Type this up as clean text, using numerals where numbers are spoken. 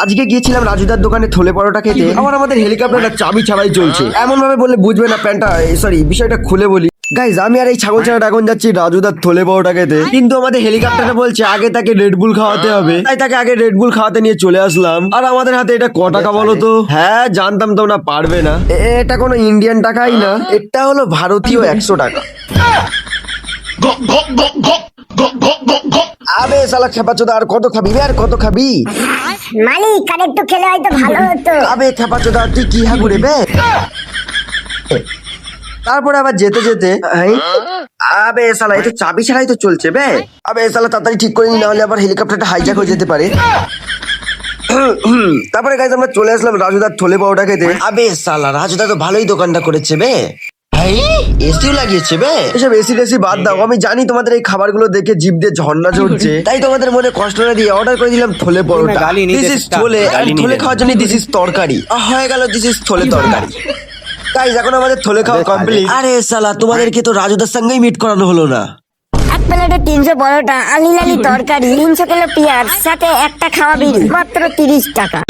আজকে গিয়েছিলাম রাজুদার দোকানে থলে পরোটা খেতে। আবার আমাদের হেলিকপ্টারটা চাবি ছাড়াই চলছে। এমন ভাবে বললে বুঝবে না, প্যান্টটা সরি বিষয়টা খুলে বলি। গাইজ আমি আর এই ছাগল ছাড়াটা এখন যাচ্ছি রাজুদার থলে পরোটা খেতে, কিন্তু আমাদের হেলিকপ্টারটা বলছে আগে তাকে রেডবুল খাওয়াতে হবে, তাই তাকে আগে রেডবুল খাওয়াতে নিয়ে চলে আসলাম। আর আমাদের হাতে এটা ক টাকা বলো তো? হ্যাঁ জানতাম তোমরা পারবে না, এটা কোনো ইন্ডিয়ান টাকাই না, এটা হলো ভারতীয় 100 টাকা। আবে শালা খেপাচোদা, আর কত খাবি বে, আর কত খাবি? মালিক আর একটু খেলে হয়তো ভালো হতো। আবে খেপাচোদা তুই কি হাগুড়ে বে। তারপরে আবার যেতে যেতে আবে শালা এই তো চাবি ছাড়াই তো চলছে বে। আবে শালা তাড়াতাড়ি ঠিক করে নি, না হলে আবার হেলিকপ্টারটা হাইজ্যাক হয়ে যেতে পারে। তারপরে গাইজ আমরা চলে আসলাম রাজুদার থলে পাউডার খেতে। আবে শালা রাজুদা তো ভালোই দোকানটা করেছে বে, এসিও লাগিয়েছে বে। এসব এসি টেসি বাদ দাও, আমি জানি তোমাদের এই খাবারগুলো দেখে জিভ দিয়ে ঝর্ণা ঝরছে, তাই তোমাদের মনে কষ্ট না দিয়ে অর্ডার করে দিলাম থলে পরোটা। দিস ইজ থলে, থলে খাওয়ার জন্য দিস ইজ তরকারি হয়ে গেল, দিস ইজ থলে তরকারি। গাইজ এখন আমাদের থলে খাওয়া কমপ্লিট। আরে শালা তোমাদেরকে তো রাজুদার সঙ্গেই মিট করানো হলো না। এক প্লেটে 300 পরোটা, আলি লালি তরকারি, 300 কিলো পেঁয়াজ, সাথে একটা খাওয়া বিল, মাত্র 30 টাকা।